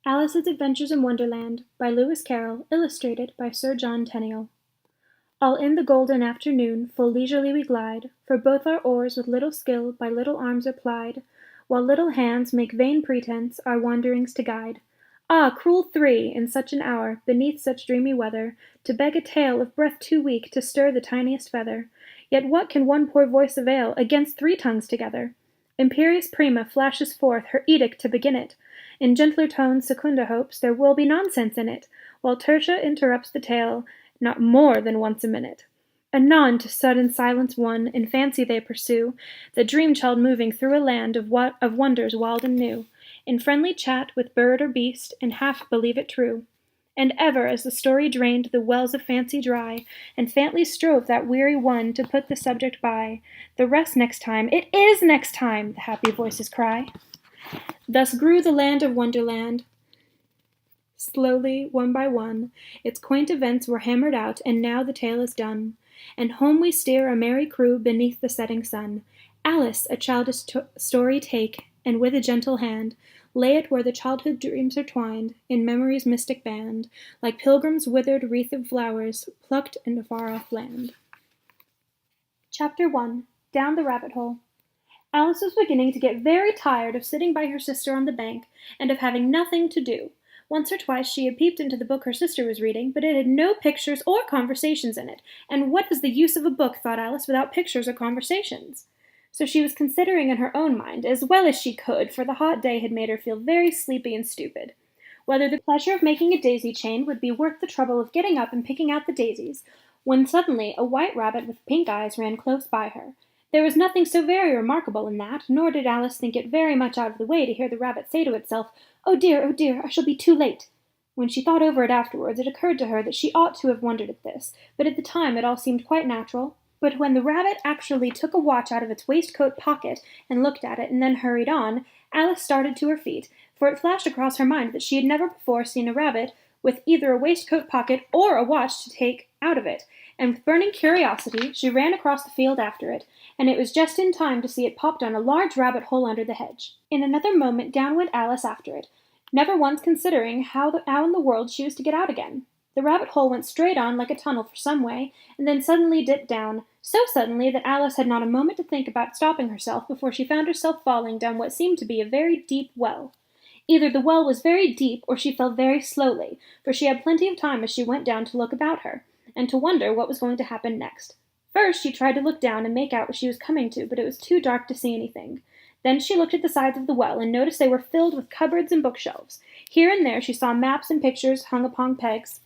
Alice's Adventures in Wonderland by Lewis Carroll, illustrated by Sir John Tenniel. All in the golden afternoon, full leisurely we glide, for both our oars with little skill by little arms are plied, while little hands make vain pretence our wanderings to guide. Ah, cruel three, in such an hour, beneath such dreamy weather, to beg a tale of breath too weak to stir the tiniest feather! Yet what can one poor voice avail against three tongues together? Imperious Prima flashes forth her edict to begin it. In gentler tones Secunda hopes there will be nonsense in it, while Tertia interrupts the tale not more than once a minute. Anon to sudden silence won, in fancy they pursue the dream-child moving through a land of wonders wild and new, in friendly chat with bird or beast, and half believe it true. And ever, as the story drained the wells of fancy dry, and faintly strove that weary one to put the subject by, the rest next time, it is next time, the happy voices cry. Thus grew the land of Wonderland. Slowly, one by one, its quaint events were hammered out, and now the tale is done. And home we steer a merry crew beneath the setting sun. Alice, a childish story take, and with a gentle hand lay it where the childhood dreams are twined in memory's mystic band, like pilgrims' withered wreath of flowers plucked in a far-off land. Chapter 1. Down the Rabbit Hole. Alice was beginning to get very tired of sitting by her sister on the bank, and of having nothing to do. Once or twice she had peeped into the book her sister was reading, but it had no pictures or conversations in it, and what is the use of a book, thought Alice, without pictures or conversations? So she was considering in her own mind, as well as she could, for the hot day had made her feel very sleepy and stupid, whether the pleasure of making a daisy chain would be worth the trouble of getting up and picking out the daisies, when suddenly a white rabbit with pink eyes ran close by her. There was nothing so very remarkable in that, nor did Alice think it very much out of the way to hear the rabbit say to itself, oh dear, I shall be too late." When she thought over it afterwards, it occurred to her that she ought to have wondered at this, but at the time it all seemed quite natural. But when the rabbit actually took a watch out of its waistcoat pocket and looked at it and then hurried on, Alice started to her feet, for it flashed across her mind that she had never before seen a rabbit with either a waistcoat pocket or a watch to take out of it, and with burning curiosity she ran across the field after it, and it was just in time to see it pop down a large rabbit hole under the hedge. In another moment down went Alice after it, never once considering how in the world she was to get out again. The rabbit hole went straight on like a tunnel for some way, and then suddenly dipped down, so suddenly that Alice had not a moment to think about stopping herself before she found herself falling down what seemed to be a very deep well. Either the well was very deep, or she fell very slowly, for she had plenty of time as she went down to look about her, and to wonder what was going to happen next. First she tried to look down and make out what she was coming to, but it was too dark to see anything. Then she looked at the sides of the well, and noticed they were filled with cupboards and bookshelves. Here and there she saw maps and pictures hung upon pegs.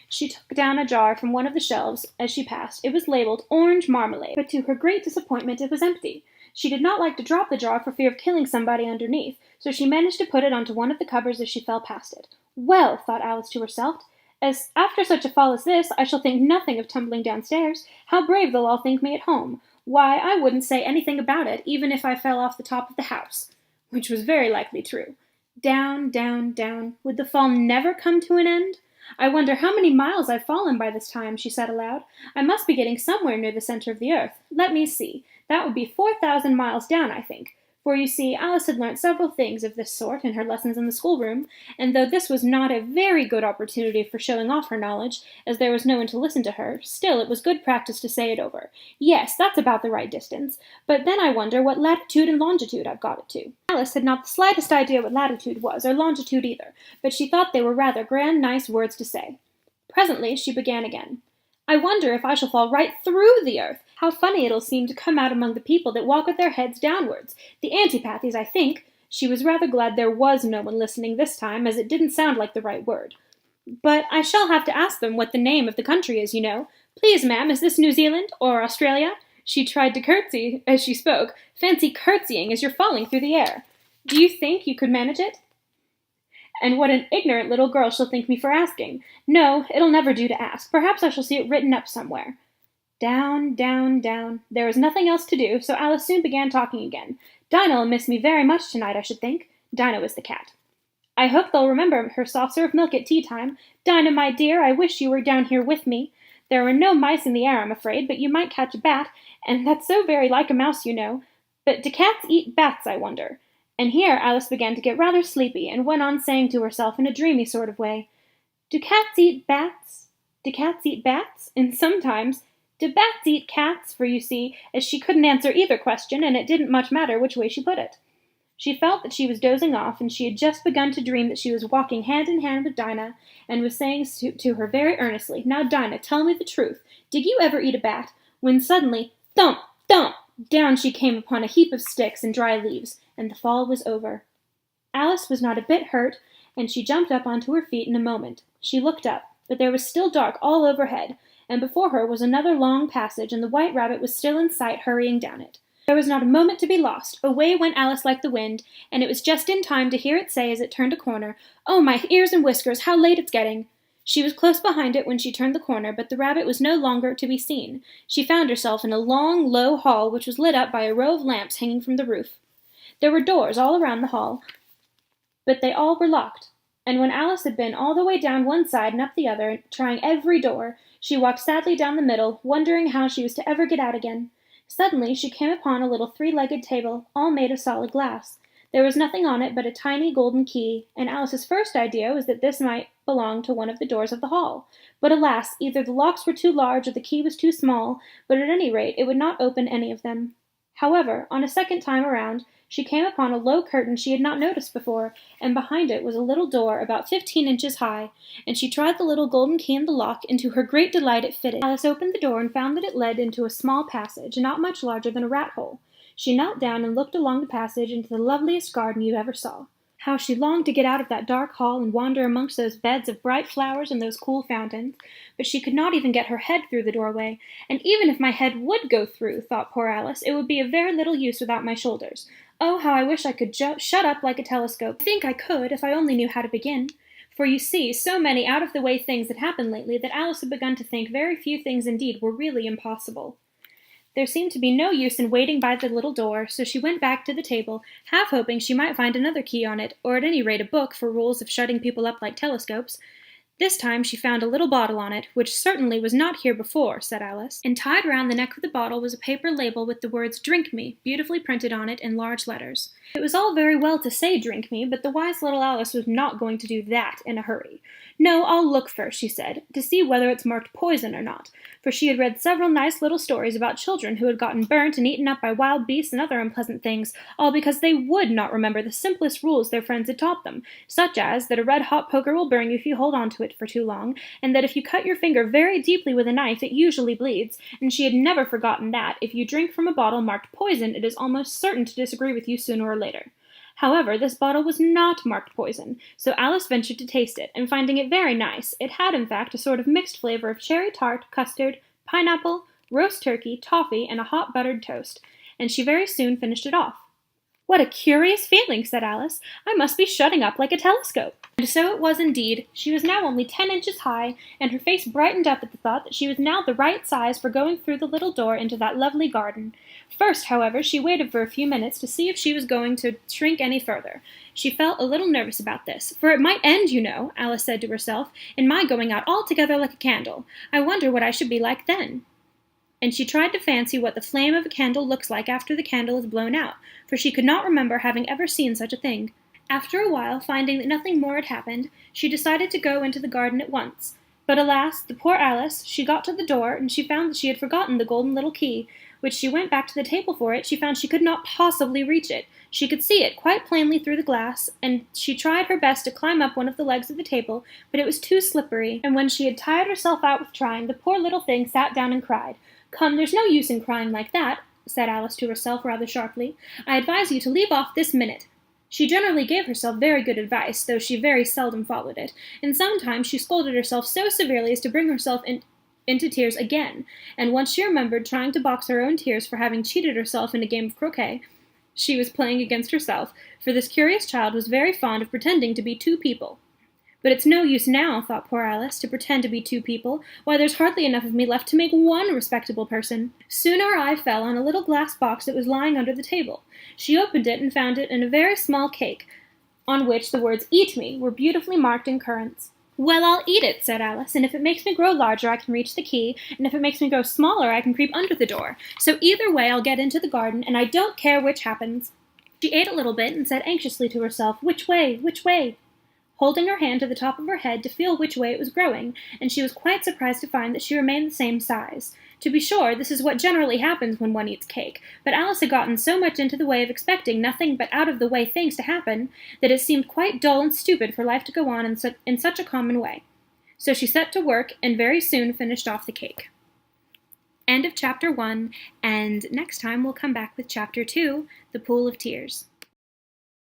She took down a jar from one of the shelves as she passed. It was labeled Orange Marmalade, but to her great disappointment it was empty. She did not like to drop the jar for fear of killing somebody underneath, so she managed to put it onto one of the cupboards as she fell past it. Well, thought Alice to herself, as after such a fall as this, I shall think nothing of tumbling downstairs. How brave they'll all think me at home. Why, I wouldn't say anything about it, even if I fell off the top of the house. Which was very likely true. Down, down, down. Would the fall never come to an end? I wonder how many miles I've fallen by this time, she said aloud. I must be getting somewhere near the center of the earth. Let me see. That would be 4,000 miles down, I think. For you see, Alice had learnt several things of this sort in her lessons in the schoolroom, and though this was not a very good opportunity for showing off her knowledge, as there was no one to listen to her, still it was good practice to say it over. Yes, that's about the right distance, but then I wonder what latitude and longitude I've got it to. Alice had not the slightest idea what latitude was, or longitude either, but she thought they were rather grand, nice words to say. Presently she began again. I wonder if I shall fall right through the earth. How funny it'll seem to come out among the people that walk with their heads downwards. The antipathies, I think. She was rather glad there was no one listening this time, as it didn't sound like the right word. But I shall have to ask them what the name of the country is, you know. Please, ma'am, is this New Zealand or Australia? She tried to curtsy as she spoke. Fancy curtsying as you're falling through the air. Do you think you could manage it? And what an ignorant little girl she'll think me for asking. No, it'll never do to ask. Perhaps I shall see it written up somewhere. Down, down, down. There was nothing else to do, so Alice soon began talking again. Dinah'll miss me very much tonight, I should think. Dinah was the cat. I hope they'll remember her saucer of milk at tea time. Dinah, my dear, I wish you were down here with me. There are no mice in the air, I'm afraid, but you might catch a bat, and that's so very like a mouse, you know. But do cats eat bats, I wonder? And here Alice began to get rather sleepy, and went on saying to herself in a dreamy sort of way, "Do cats eat bats? Do cats eat bats? And sometimes, do bats eat cats?" For you see, as she couldn't answer either question, and it didn't much matter which way she put it. She felt that she was dozing off, and she had just begun to dream that she was walking hand in hand with Dinah, and was saying to her very earnestly, "Now, Dinah, tell me the truth. Did you ever eat a bat?" When suddenly, thump, thump, down she came upon a heap of sticks and dry leaves, and the fall was over. Alice was not a bit hurt, and she jumped up onto her feet in a moment. She looked up, but there was still dark all overhead, and before her was another long passage, and the White Rabbit was still in sight, hurrying down it. There was not a moment to be lost. Away went Alice like the wind, and it was just in time to hear it say as it turned a corner, "Oh, my ears and whiskers, how late it's getting!" She was close behind it when she turned the corner, but the rabbit was no longer to be seen. She found herself in a long, low hall which was lit up by a row of lamps hanging from the roof. There were doors all around the hall, but they all were locked, and when Alice had been all the way down one side and up the other, trying every door, she walked sadly down the middle, wondering how she was to ever get out again. Suddenly she came upon a little three-legged table, all made of solid glass. There was nothing on it but a tiny golden key, and Alice's first idea was that this might belong to one of the doors of the hall. But alas, either the locks were too large or the key was too small, but at any rate it would not open any of them. However, on a second time around, she came upon a low curtain she had not noticed before, and behind it was a little door about 15 inches high, and she tried the little golden key in the lock, and to her great delight it fitted. Alice opened the door and found that it led into a small passage, not much larger than a rat-hole. She knelt down and looked along the passage into the loveliest garden you ever saw. How she longed to get out of that dark hall and wander amongst those beds of bright flowers and those cool fountains, but she could not even get her head through the doorway, and even if my head would go through, thought poor Alice, it would be of very little use without my shoulders. Oh, how I wish I could shut up like a telescope. I think I could, if I only knew how to begin. For you see, so many out-of-the-way things had happened lately that Alice had begun to think very few things indeed were really impossible. There seemed to be no use in waiting by the little door, so she went back to the table, half hoping she might find another key on it, or at any rate a book for rules of shutting people up like telescopes. This time she found a little bottle on it, which certainly was not here before, said Alice, and tied round the neck of the bottle was a paper label with the words "Drink Me" beautifully printed on it in large letters. It was all very well to say "Drink me," but the wise little Alice was not going to do that in a hurry. "No, I'll look first," she said, "to see whether it's marked poison or not," for she had read several nice little stories about children who had gotten burnt and eaten up by wild beasts and other unpleasant things, all because they would not remember the simplest rules their friends had taught them, such as that a red-hot poker will burn you if you hold on to it for too long, and that if you cut your finger very deeply with a knife it usually bleeds, and she had never forgotten that, if you drink from a bottle marked poison, it is almost certain to disagree with you sooner or later. However, this bottle was not marked poison, so Alice ventured to taste it, and finding it very nice, it had in fact a sort of mixed flavor of cherry tart, custard, pineapple, roast turkey, toffee, and a hot buttered toast, and she very soon finished it off. "What a curious feeling," said Alice. "I must be shutting up like a telescope." And so it was indeed. She was now only 10 inches high, and her face brightened up at the thought that she was now the right size for going through the little door into that lovely garden. First, however, she waited for a few minutes to see if she was going to shrink any further. She felt a little nervous about this, for it might end, you know, Alice said to herself, in my going out altogether like a candle. I wonder what I should be like then. And she tried to fancy what the flame of a candle looks like after the candle is blown out, for she could not remember having ever seen such a thing. After a while, finding that nothing more had happened, she decided to go into the garden at once. But alas, the poor Alice, she got to the door, and she found that she had forgotten the golden little key. When she went back to the table for it, she found she could not possibly reach it. She could see it quite plainly through the glass, and she tried her best to climb up one of the legs of the table, but it was too slippery, and when she had tired herself out with trying, the poor little thing sat down and cried. "Come, there's no use in crying like that," said Alice to herself rather sharply. "I advise you to leave off this minute." She generally gave herself very good advice, though she very seldom followed it, and sometimes she scolded herself so severely as to bring herself into tears again, and once she remembered trying to box her own tears for having cheated herself in a game of croquet she was playing against herself, for this curious child was very fond of pretending to be two people. "But it's no use now," thought poor Alice, "to pretend to be two people. Why, there's hardly enough of me left to make one respectable person." Soon her eye fell on a little glass box that was lying under the table. She opened it and found it in a very small cake, on which the words "Eat me" were beautifully marked in currants. "Well, I'll eat it," said Alice, "and if it makes me grow larger I can reach the key, and if it makes me grow smaller I can creep under the door. So either way I'll get into the garden, and I don't care which happens." She ate a little bit and said anxiously to herself, "Which way? Which way?" holding her hand to the top of her head to feel which way it was growing, and she was quite surprised to find that she remained the same size. To be sure, this is what generally happens when one eats cake, but Alice had gotten so much into the way of expecting nothing but out-of-the-way things to happen, that it seemed quite dull and stupid for life to go on in such a common way. So she set to work, and very soon finished off the cake. End of Chapter 1, and next time we'll come back with Chapter 2, The Pool of Tears.